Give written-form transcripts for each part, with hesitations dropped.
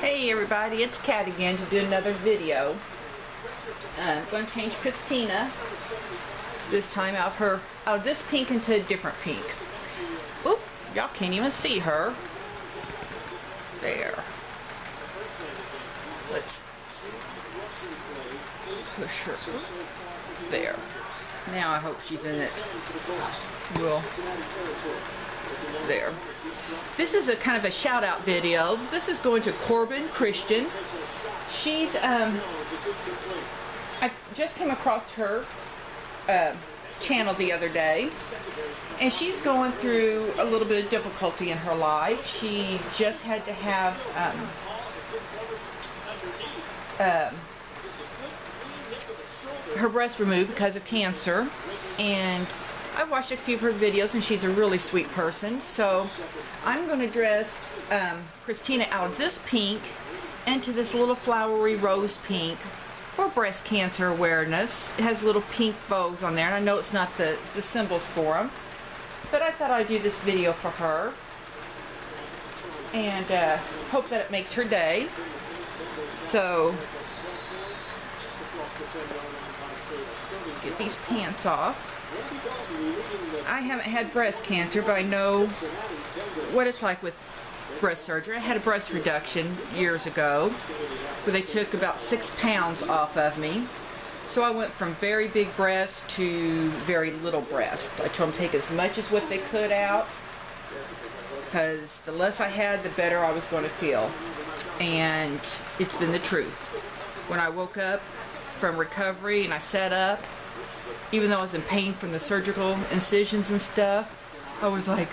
Hey everybody, it's Kat again to do another video. I'm going to change Christina this time out of this pink into a different pink. Oop, y'all can't even see her. There. Let's push her. There. Now I hope she's in it. Well, there. This is a kind of a shout out video. This is going to Corbin Christian. She's I just came across her channel the other day, and she's going through a little bit of difficulty in her life. She just had to have her breast removed because of cancer, and I've watched a few of her videos, and she's a really sweet person. So I'm going to dress Christina out of this pink into this little flowery rose pink for breast cancer awareness. It has little pink bows on there, and I know it's not the symbols for them, but I thought I'd do this video for her, and hope that it makes her day. So get these pants off. I haven't had breast cancer, but I know what it's like with breast surgery. I had a breast reduction years ago where they took about 6 pounds off of me. So I went from very big breast to very little breast. I told them to take as much as what they could out, because the less I had, the better I was going to feel. And it's been the truth. When I woke up from recovery and I sat up, even though I was in pain from the surgical incisions and stuff, I was like,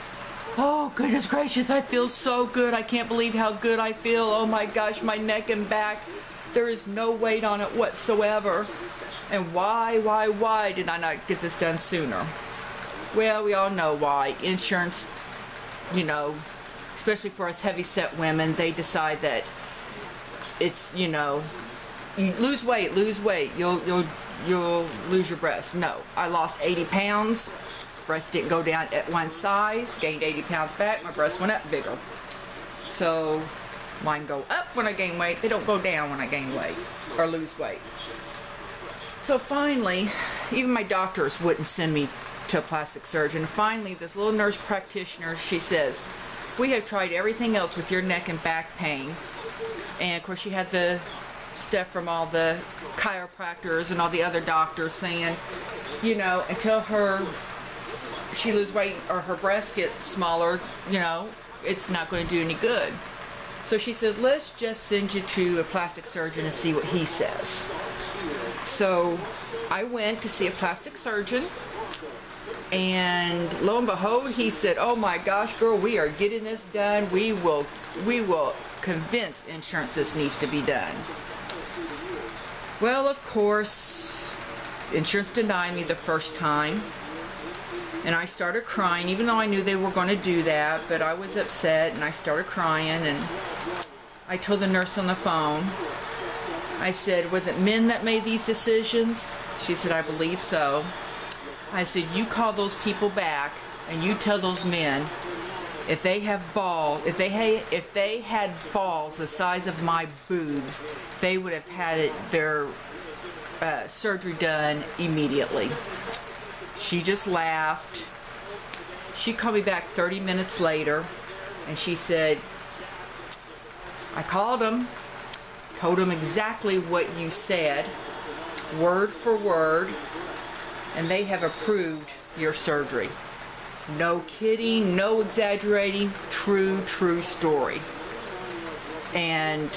oh goodness gracious, I feel so good. I can't believe how good I feel. Oh my gosh, my neck and back, there is no weight on it whatsoever. And why did I not get this done sooner? Well, we all know why. Insurance, you know, especially for us heavy-set women, they decide that it's, you know, you lose weight, you'll lose your breast. No, I lost 80 pounds. Breast didn't go down at one size. Gained 80 pounds back. My breast went up bigger. So mine go up when I gain weight. They don't go down when I gain weight or lose weight. So finally, even my doctors wouldn't send me to a plastic surgeon. Finally, this little nurse practitioner, she says, we have tried everything else with your neck and back pain. And of course, she had the stuff from all the chiropractors and all the other doctors saying, you know, until she lose weight or her breasts get smaller, you know, it's not going to do any good. So she said, let's just send you to a plastic surgeon and see what he says. So I went to see a plastic surgeon, and lo and behold, he said, oh my gosh, girl, we are getting this done. We will convince insurance this needs to be done. Well, of course, insurance denied me the first time, and I started crying, even though I knew they were going to do that, but I was upset, and I started crying, and I told the nurse on the phone, I said, was it men that made these decisions? She said, I believe so. I said, you call those people back, and you tell those men, if they have balls, if they had balls the size of my boobs, they would have had their surgery done immediately. She just laughed. She called me back 30 minutes later, and she said, I called them, told them exactly what you said, word for word, and they have approved your surgery. No kidding, no exaggerating, true story. And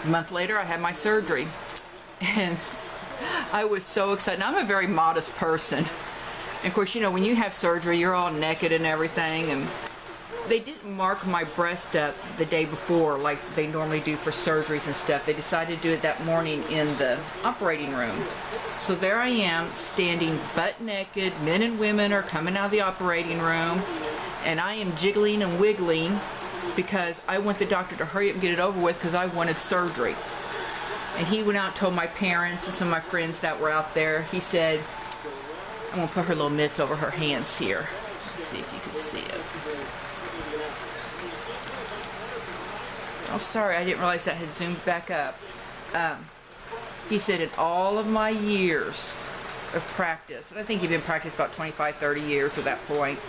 a month later, I had my surgery. And I was so excited. Now, I'm a very modest person. And of course, you know, when you have surgery, you're all naked and everything. And they didn't mark my breast up the day before like they normally do for surgeries and stuff. They decided to do it that morning in the operating room. So there I am, standing butt naked. Men and women are coming out of the operating room, and I am jiggling and wiggling because I want the doctor to hurry up and get it over with because I wanted surgery. And he went out and told my parents and some of my friends that were out there. He said, I'm going to put her little mitts over her hands here. Let's see if you can see it. Oh, sorry, I didn't realize that had zoomed back up. He said in all of my years of practice, and I think he'd been practicing about 25, 30 years at that point,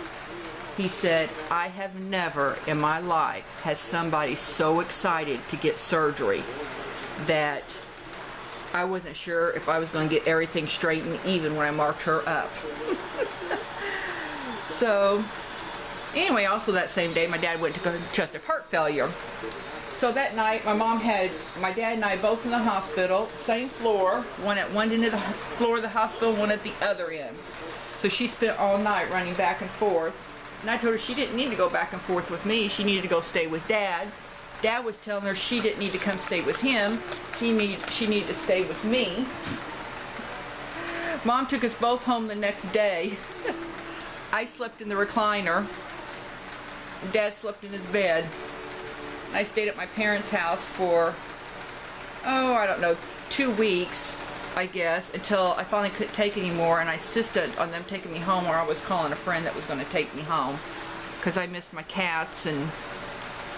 he said, I have never in my life had somebody so excited to get surgery that I wasn't sure if I was going to get everything straight and even when I marked her up. So, anyway, also that same day, my dad went to congestive heart failure. So that night, my dad and I both in the hospital, same floor, one at one end of the floor of the hospital, one at the other end. So she spent all night running back and forth. And I told her she didn't need to go back and forth with me. She needed to go stay with Dad. Dad was telling her she didn't need to come stay with him. She needed to stay with me. Mom took us both home the next day. I slept in the recliner. Dad slept in his bed. I stayed at my parents' house for, I don't know, 2 weeks, I guess, until I finally couldn't take anymore, and I insisted on them taking me home, or I was calling a friend that was going to take me home, because I missed my cats and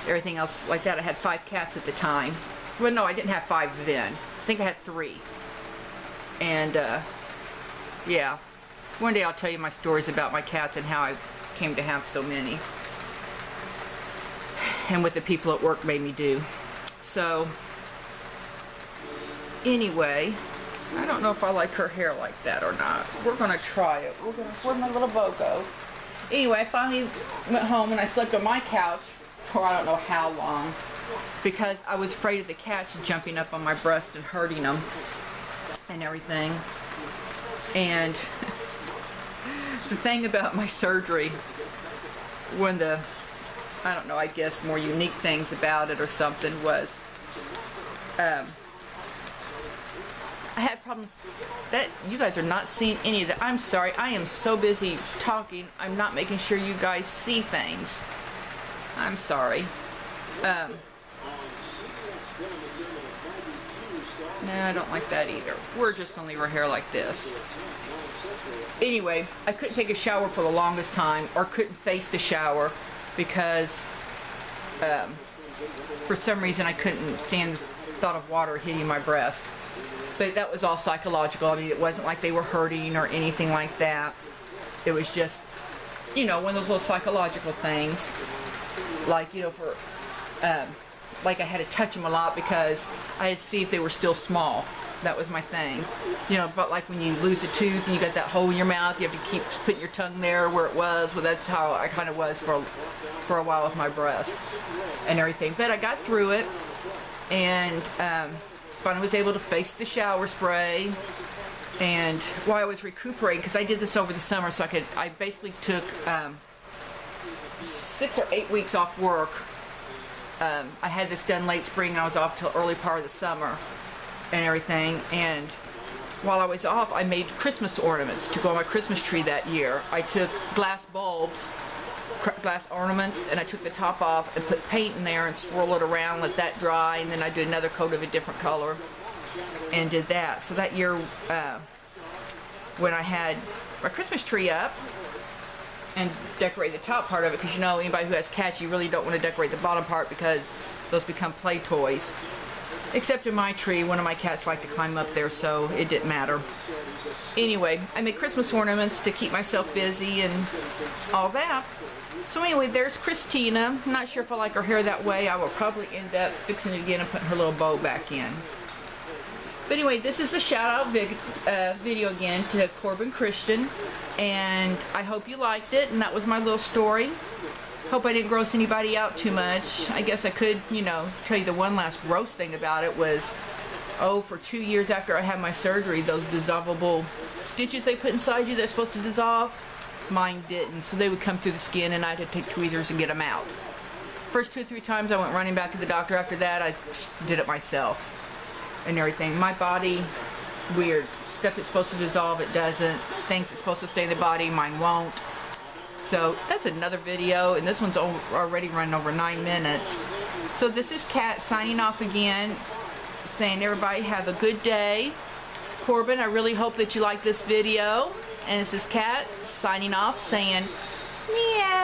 everything else like that. I had 5 cats at the time. Well, no, I didn't have 5 then. I think I had 3. And, yeah. One day I'll tell you my stories about my cats and how I came to have so many. And what the people at work made me do. So, anyway, I don't know if I like her hair like that or not. We're going to try it. Where'd my little bow go? Anyway, I finally went home and I slept on my couch for I don't know how long because I was afraid of the cats jumping up on my breast and hurting them and everything. And the thing about my surgery, one of the, I don't know, I guess more unique things about it or something was I had problems that you guys are not seeing any of that. I'm sorry, I am so busy talking, I'm not making sure you guys see things. I'm sorry. No, I don't like that either. We're just gonna leave her hair like this. Anyway, I couldn't take a shower for the longest time, or couldn't face the shower because for some reason I couldn't stand the thought of water hitting my breast. But that was all psychological. I mean, it wasn't like they were hurting or anything like that. It was just, you know, one of those little psychological things. Like, you know, for, like I had to touch them a lot because I had to see if they were still small. That was my thing. You know, but like when you lose a tooth and you got that hole in your mouth, you have to keep putting your tongue there where it was. Well, that's how I kind of was for a while with my breast and everything. But I got through it and finally was able to face the shower spray. And while I was recuperating, because I did this over the summer, so I basically took 6 or 8 weeks off work. I had this done late spring and I was off till early part of the summer and everything. And while I was off, I made Christmas ornaments to go on my Christmas tree that year. I took glass bulbs, glass ornaments, and I took the top off and put paint in there and swirl it around, let that dry, and then I did another coat of a different color and did that. So that year when I had my Christmas tree up and decorate the top part of it, because you know, anybody who has cats, you really don't want to decorate the bottom part because those become play toys. Except in my tree, one of my cats liked to climb up there, so it didn't matter. Anyway, I made Christmas ornaments to keep myself busy and all that. So anyway, there's Christina. I'm not sure if I like her hair that way. I will probably end up fixing it again and putting her little bow back in. But anyway, this is a shout-out video again to Corbin Christian, and I hope you liked it, and that was my little story. Hope I didn't gross anybody out too much. I guess I could, you know, tell you the one last gross thing about it was, for 2 years after I had my surgery, those dissolvable stitches they put inside you that's supposed to dissolve, mine didn't. So they would come through the skin and I had to take tweezers and get them out. First 2 or 3 times I went running back to the doctor. After that, I did it myself and everything. My body, weird. Stuff that's supposed to dissolve, it doesn't. Things that's supposed to stay in the body, mine won't. So that's another video, and this one's already running over 9 minutes. So this is Kat signing off again, saying everybody have a good day. Corbin, I really hope that you like this video. And this is Kat signing off saying meow.